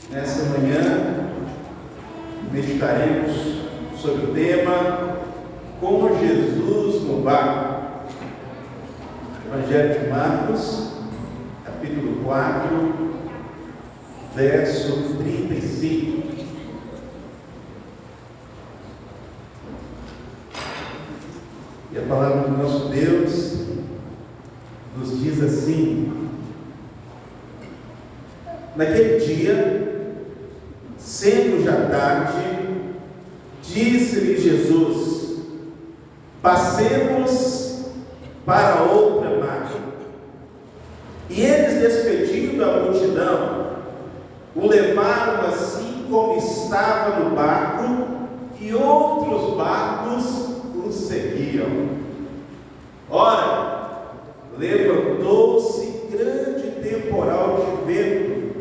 Nesta manhã, meditaremos sobre o tema Como Jesus no Barco. Evangelho de Marcos, capítulo 4, verso 35. E a palavra do nosso Deus nos diz assim: naquele dia, sendo já tarde, disse-lhe Jesus: passemos para outra margem. E eles, despedindo a multidão, o levaram assim como estava no barco, e outros barcos o seguiam. Ora, levantou-se grande temporal de vento,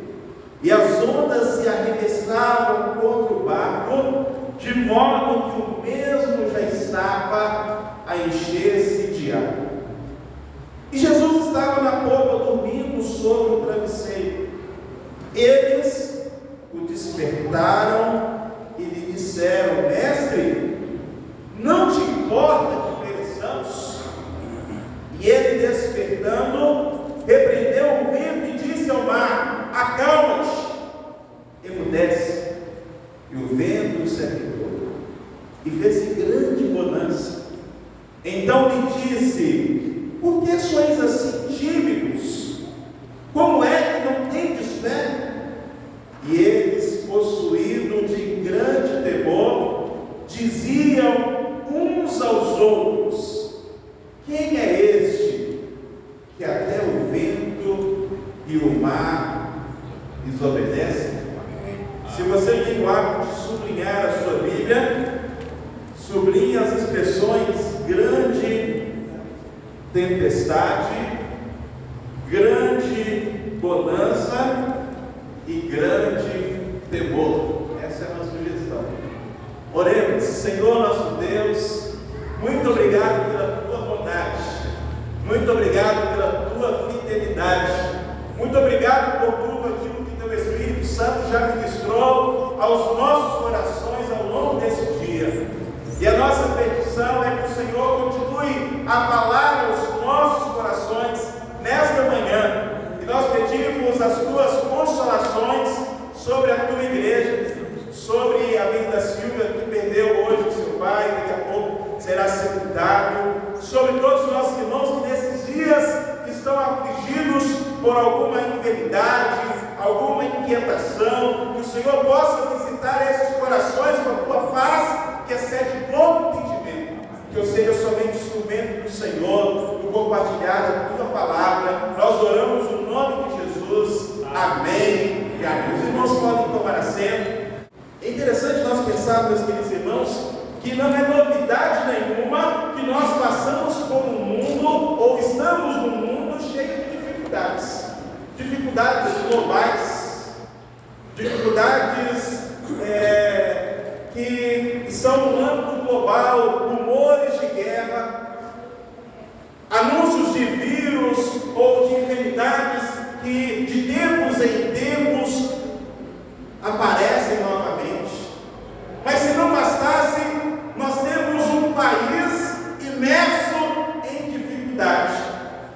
e as ondas se arremessavam contra o barco, de modo que o mesmo já estava a encher-se de água. E Jesus estava na popa, dormindo sobre o travesseiro. Eles o despertaram e lhe disseram: Mestre, não te importa que pereçamos? E ele, despertando, repreendeu o vento e disse ao mar: acalma-te, emudece. E o vento se aquietou, e fez-se grande bonança. Então lhe disse: por que sois assim tímidos? Como é que não tendes fé? E eles, possuídos de grande temor, diziam uns aos outros: quem é este que até o vento e o mar lhes obedecem? Se você tem o hábito de sublinhar a sua Bíblia, sublinhe as expressões grande tempestade, grande bonança e grande temor. Essa é a nossa sugestão. Oremos. Senhor nosso Deus, muito obrigado pela tua bondade, muito obrigado pela tua fidelidade, muito obrigado por tudo aquilo que teu Espírito Santo já ministrou aos nossos corações ao longo desse dia. E a nossa petição é que o Senhor continue a falar aos nossos corações nesta manhã. E nós pedimos as tuas consolações sobre a tua igreja, sobre a vida da Silvia, que perdeu hoje o seu pai, daqui a pouco será sepultado, sobre todos os nossos irmãos que nesses dias estão afligidos por alguma enfermidade, alguma inquietação, que o Senhor possa visitar esses corações com a tua face, que excede todo entendimento, que eu seja somente instrumento do Senhor, do compartilhar da tua palavra. Nós oramos no nome de Jesus, amém e amém. Os irmãos podem tomar assento. É interessante nós pensarmos, meus queridos irmãos, que não é novidade nenhuma que nós passamos por um mundo, ou estamos num mundo cheio de dificuldades, dificuldades globais, dificuldades que estão no âmbito global, rumores de guerra, anúncios de vírus ou de enfermidades que de tempos em tempos aparecem novamente. Mas se não bastasse, nós temos um país imerso em dificuldade.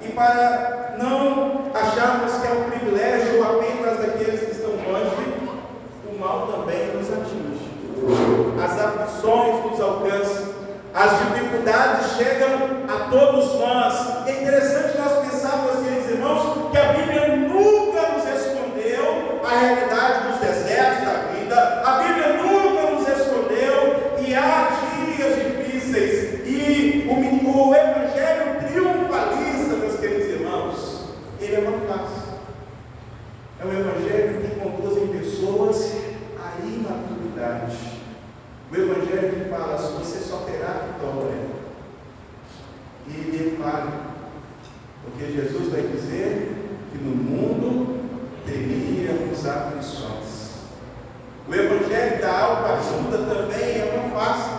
E para não acharmos que é um privilégio apenas daqueles que estão longe, o mal também nos atinge. As aflições nos alcançam, as dificuldades chegam a todos nós. É interessante nós pensarmos, meus queridos irmãos, que a Bíblia nunca nos respondeu a realidade dos desertos da vida. A Bíblia nunca nos respondeu que há dias difíceis. E o Evangelho triunfalista, meus queridos irmãos, ele é uma face. É um Evangelho que conduz pessoas à imaturidade. O Evangelho que fala: se você só terá vitória, e ele fala, porque Jesus vai dizer que no mundo teríamos aflições. O Evangelho da autoajuda também é uma face,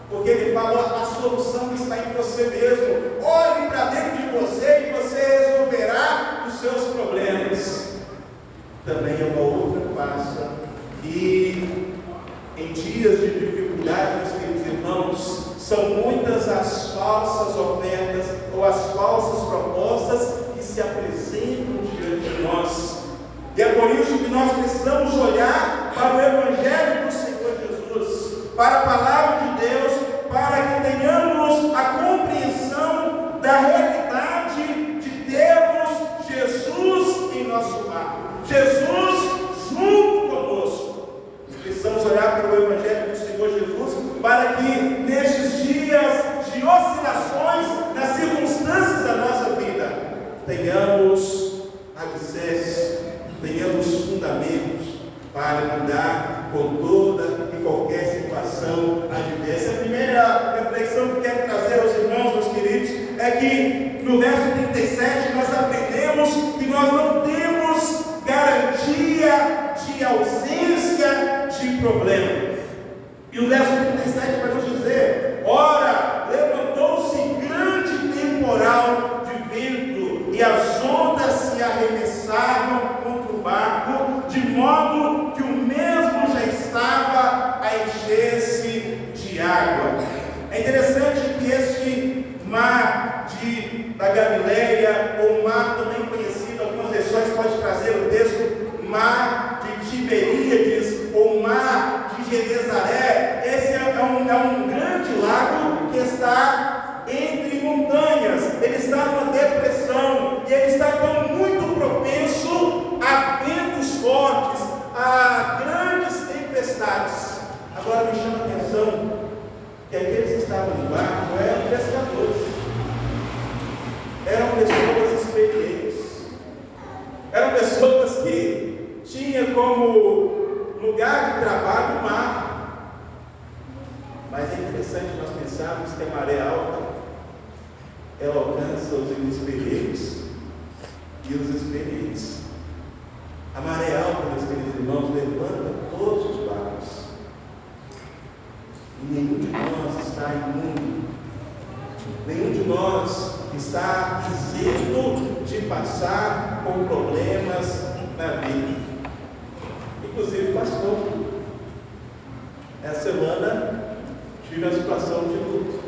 porque ele fala: a solução está em você mesmo. Olhe para dentro de você e você resolverá os seus problemas. Também é uma outra passa, e em dias de dificuldade, meus queridos irmãos, são muitas as falsas ofertas ou as falsas propostas que se apresentam diante de nós. E é por isso que nós precisamos olhar para o Evangelho do Senhor Jesus, para a Palavra de Deus, para que tenhamos a compreensão da realidade de termos Jesus em nosso lar, Jesus junto conosco. Precisamos olhar para o Evangelho do Senhor Jesus para que nestes dias de oscilações nas circunstâncias da nossa vida tenhamos alicerces, tenhamos fundamentos para lidar com toda e qualquer situação adversa. A primeira reflexão que quero trazer aos irmãos, meus queridos, é que no verso 37 nós aprendemos que nós não temos garantia de ausência de problema. E o verso 37 vai nos dizer: ora, levantou-se grande temporal de vento, e as ondas se arremessavam contra o barco, de modo que o mesmo já estava a encher-se de água. É interessante que este mar da Galileia, ou mar também conhecido, algumas versões pode trazer o texto mar de Tiberíades, ou mar de Genezaré. Esse é um grande lago que está entre montanhas, ele está numa depressão, e ele está então muito propenso a ventos fortes, a grandes tempestades. Agora me chama a atenção que aqueles que estavam no barco não eram pescadores, eram pessoas experientes, eram pessoas que tinham como lugar de trabalho o mar. Mas é interessante nós pensarmos que a maré alta, ela alcança os inexperientes e os experientes. A maré alta, meus queridos irmãos, levanta todos os barcos. E nenhum de nós está imune, nenhum de nós está isento de passar por problemas na vida. Inclusive, pastor, essa semana tive a situação de luto.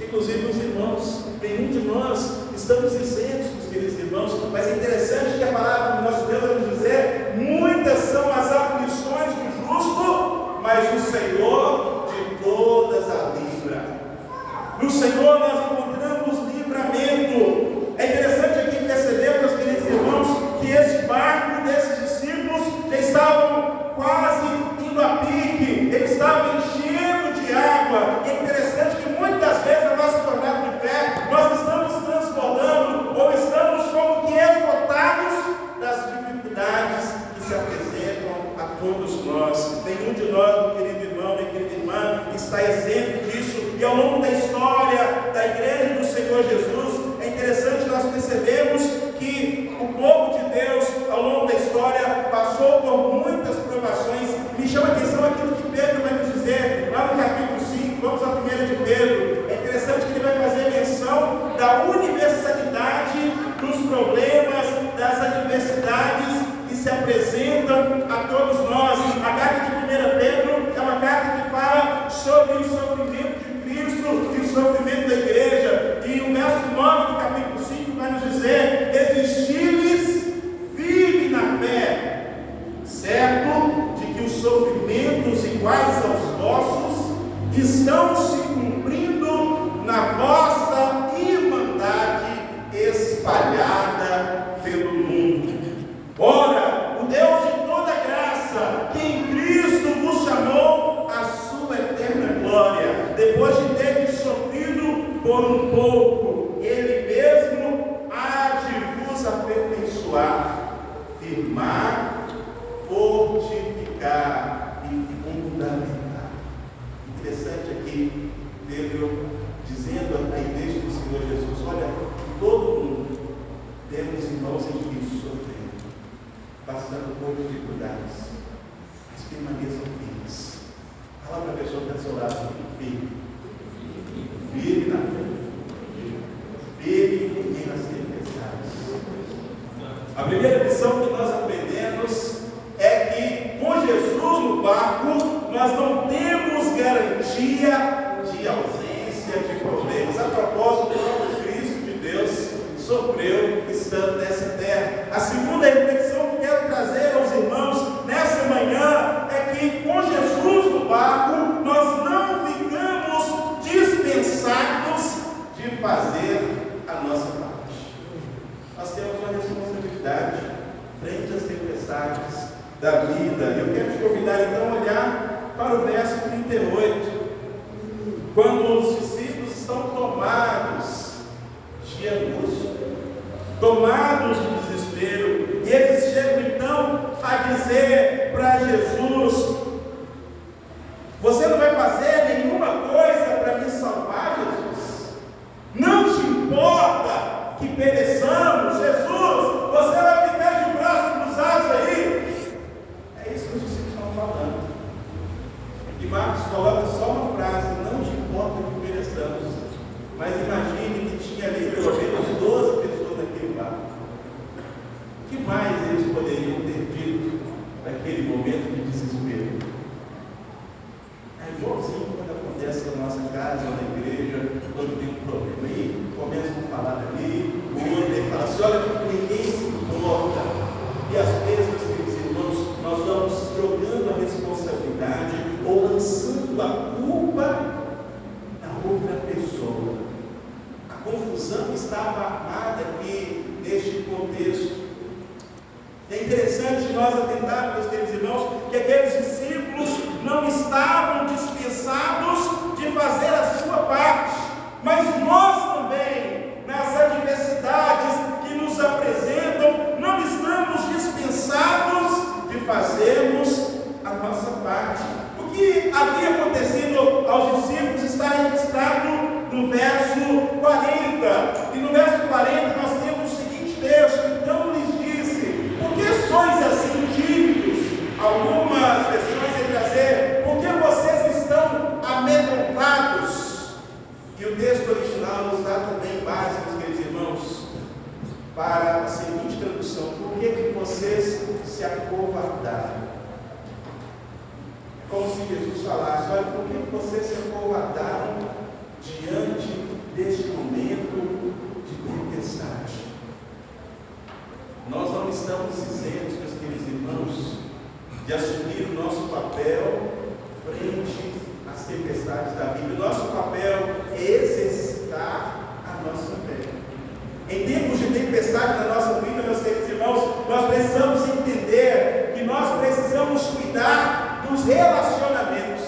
Inclusive os irmãos, nenhum de nós estamos isentos, meus queridos irmãos, mas é interessante que a palavra do nosso Deus vai nos dizer: muitas são as aflições do justo, mas o Senhor de todas a livra. No Senhor nós encontramos livramento. É interessante aqui perceber, meus queridos irmãos, que esse barco desses discípulos já estavam quase indo a pique, eles estavam enchendo de água. E é interessante que muitas vezes na nossa jornada de fé nós estamos transbordando ou estamos como que esgotados das dificuldades que se apresentam a todos nós. Nenhum de nós, meu querido irmão, minha querida irmã, está isento disso. E ao longo da história da igreja do Senhor Jesus, é interessante nós percebermos que o povo de Deus, ao longo da história, passou por muitas provações. Me chama a atenção aquilo que Pedro vai nos dizer lá no capítulo 5, vamos à 1 de Pedro. É interessante que ele vai fazer menção da universalidade dos problemas, das adversidades que se apresentam a todos nós. A carta de 1 Pedro é uma carta que fala sobre o sofrimento de Cristo e o sofrimento da igreja. E o verso 9 do capítulo 5 vai nos dizer: resisti-lhes firme na fé, certo de que os sofrimentos iguais aos vossos estão se cumprindo na vossa irmandade espalhada pelo mundo. Ora, o Deus de toda graça, que em Cristo vos chamou à sua eterna glória, depois de ter sofrido por um pouco, Ele mesmo há de vos aperfeiçoar, firmar, fortificar e fundamentar. Interessante aqui, Pedro dizendo à igreja do Senhor Jesus: olha, todo mundo temos irmãos em Cristo sofrendo, passando por dificuldades, mas permaneçam firmes. Fala para a pessoa que está ao seu lado: firme, firme na fé, firme nas tempestades. A primeira lição que nós aprendemos é que Jesus no barco, nós não temos garantia de ausência de problemas. A propósito, o Cristo de Deus sofreu estando nessa terra. A segunda reflexão que quero trazer aos irmãos nessa manhã é que com Jesus no barco, nós não ficamos dispensados de fazer a nossa parte. Nós temos uma responsabilidade frente às tempestades da vida. Eu quero te convidar então a olhar para o verso 38, quando os discípulos estão tomados de angústia, tomados de desespero, e eles chegam então a dizer para Jesus: você não vai fazer nenhuma coisa para me salvar, Jesus? Não te importa que pereçamos, Jesus? Você vai ficar de braços cruzados aí? É isso que os discípulos estão falando. E Marcos coloca só uma frase: não te importa que pereçamos. Mas imagine que tinha ali pelo menos 12 pessoas naquele barco. O que mais eles poderiam ter dito naquele momento de desespero? É igualzinho quando acontece na nossa casa, na igreja, quando tem um problema aí, começam a falar ali, o outro aí fala assim: olha, ninguém se importa. E às vezes, meus queridos irmãos, nós vamos jogando a responsabilidade ou lançando a culpa na outra pessoa. A confusão estava armada aqui neste contexto. É interessante nós atentarmos, meus queridos irmãos, que aqueles discípulos não estavam dispensados de fazer a sua parte, mas nós também, nas adversidades que nos apresentam, não estamos dispensados de fazermos a nossa parte. O que havia acontecido aos discípulos está registrado no verso 40, e no verso 40 nós temos o seguinte texto: então lhes disse, por que sois assim tímidos? Algumas versões vão trazer, por que vocês estão amedrontados? E o texto original nos dá também base, meus queridos irmãos, para a seguinte tradução: por que vocês se acovardaram? Como se Jesus falasse: olha, por que vocês se acovardaram diante deste momento de tempestade? Nós não estamos isentos, meus queridos irmãos, de assumir o nosso papel frente às tempestades da vida. O nosso papel é exercitar a nossa fé. Em tempos de tempestade na nossa vida, meus queridos irmãos, nós precisamos entender que nós precisamos cuidar dos relacionamentos.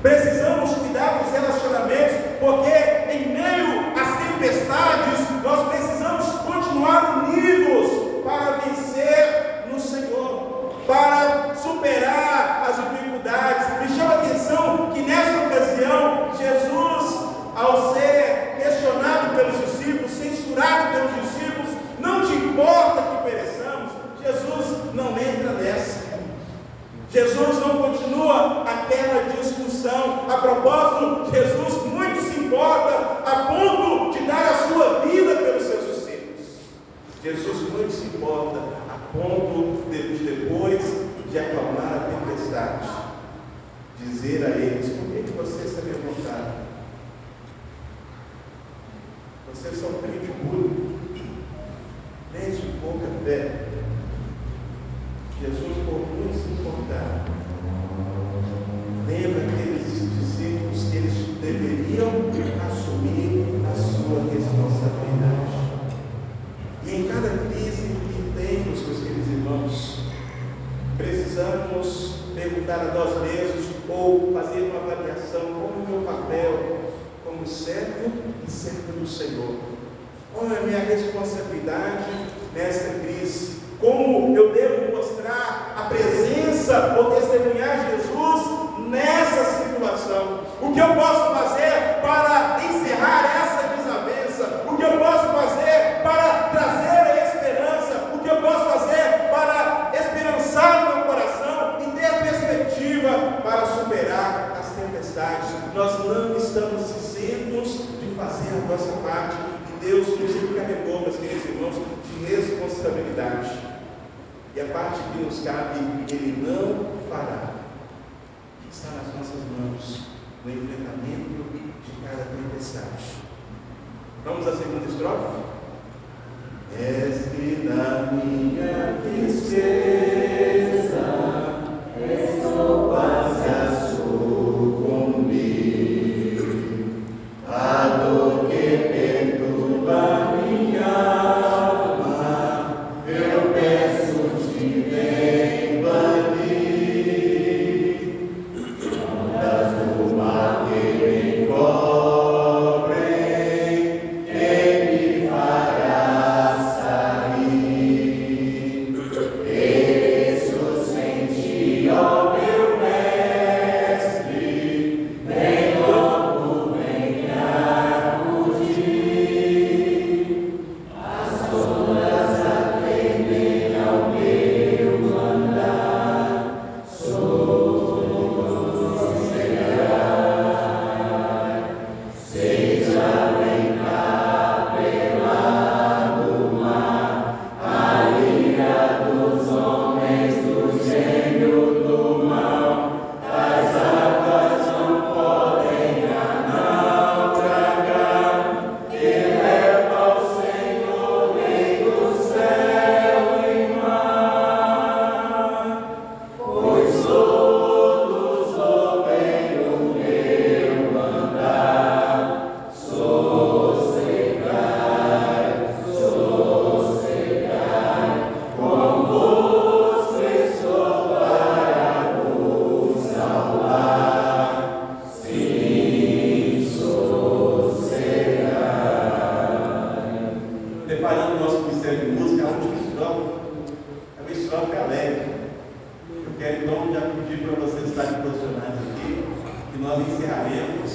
Precisamos cuidar dos relacionamentos, porque em meio às tempestades, nós precisamos continuar unidos para vencer no Senhor, para superar as dificuldades. Me chama a atenção que nesta ocasião, Jesus, ao ser questionado pelos discípulos, censurado pelos discípulos, não te importa que pereçamos, Jesus não entra nessa. Jesus não continua aquela discussão. A propósito, Jesus muito se importa a ponto de dar a sua vida pelos seus discípulos. Jesus muito se importa a ponto de depois de acalmar a tempestade, dizer a eles: por que vocês se levantaram? Vocês são crente puro, nem de pouca fé. Jesus, por muito se importar, lembra aqueles discípulos que eles deveriam assumir a sua responsabilidade. E em cada crise que temos, meus queridos irmãos, precisamos perguntar a nós mesmos ou fazer uma avaliação: qual é o meu papel como servo e servo do Senhor? Qual é a minha responsabilidade nesta crise? Como eu devo mostrar a presença ou testemunhar Jesus nessa situação? O que eu posso fazer para encerrar essa desavença? O que eu posso fazer para trazer a esperança? O que eu posso fazer para esperançar o meu coração e ter a perspectiva para superar as tempestades? Nós não estamos isentos de fazer a nossa parte, e Deus nos encarregou, meus queridos irmãos, de responsabilidade. E a parte que nos cabe, Ele não fará. Está nas nossas mãos no enfrentamento de cada tempestade. Vamos à segunda estrofe? Mestre da minha tristeza, estou quase a sucumbir. A dor que perturba minha alma, eu peço-te, vem banir. Ondas do mar que me cobrem, quem me fará sair? Peço sem ti, ó meu mestre, vem logo, vem me acudir. As ondas atendem ao meu mandar, sossegai. Seja vem cá pelado mar, a ira dos homens do gênio do mal. As águas não podem a naufragar, que leva ao Senhor, Rei do céu e mar. Pois todos ouvem o meu mandar, sossegai, sossegai, convosco estou para vos salvar, sim, sossegai. Preparando o nosso ministério de música, a última estrofe é uma estrofe alegre. Eu quero então já pedir para vocês estarem posicionados aqui, que nós encerraremos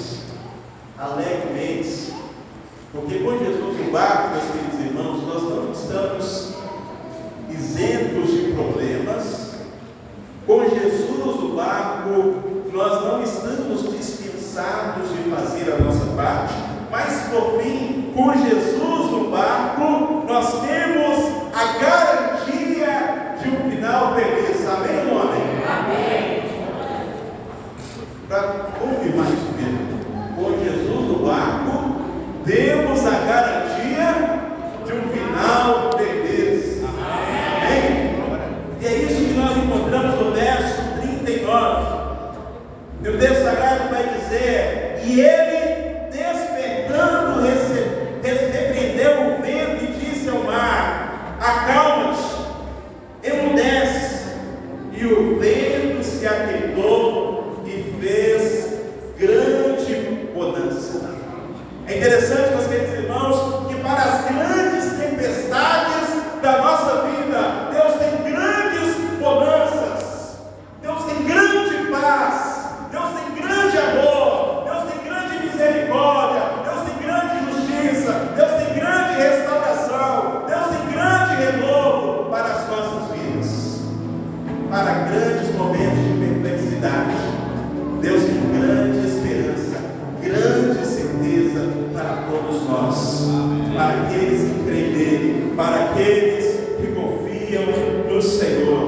alegremente, porque com Jesus no barco, meus queridos irmãos, nós não estamos isentos de problemas. Com Jesus no barco, nós não estamos dispensados de fazer a nossa parte, mas por fim, com Jesus no barco, nós temos a garantia de um final feliz. Amém ou amém? Para confirmar isso mesmo, com Jesus no barco, temos a garantia de um final feliz. Amém? E é isso que nós encontramos no verso 39. E o texto sagrado vai dizer: e ele, despertando, repreendeu o vento e disse ao mar: acalma-te, emudece. E o vento se aquietou e fez grande bonança. É interessante, meus queridos irmãos, que para as grandes tempestades da nossa vida, Deus tem grandes bonanças, Deus tem grande paz, Deus tem grande amor, Deus tem grande misericórdia, Deus tem grande justiça, Deus tem grande restauração, Deus tem grande renovo para as nossas vidas. Para grandes momentos de perplexidade, Deus tem grande esperança, grande certeza para todos nós, para aqueles que creem nele, para aqueles que confiam no Senhor.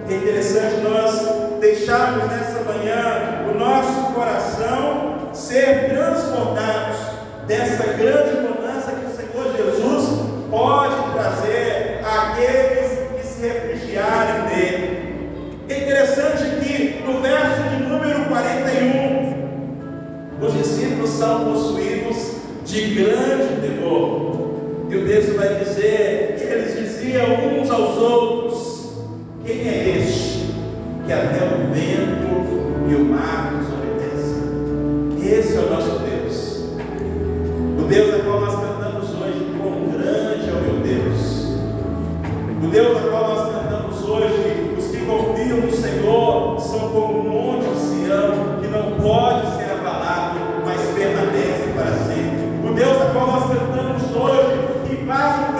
É interessante nós deixarmos nessa manhã o nosso coração ser transportados dessa grande bonança que o Senhor Jesus pode trazer àqueles que se refugiarem nele. É interessante que no verso de número 41, os discípulos são possuídos de grande temor. E o texto vai dizer que eles diziam uns aos outros: quem é este que até o vento e o mar nos obedecem? Esse é o nosso Deus. O Deus a qual nós cantamos hoje: quão grande é o meu Deus. O Deus a qual nós cantamos hoje: os que confiam no Senhor são como um monte de Sião, que não pode ser abalado, mas permanece para sempre. O Deus a qual nós cantamos hoje, que faz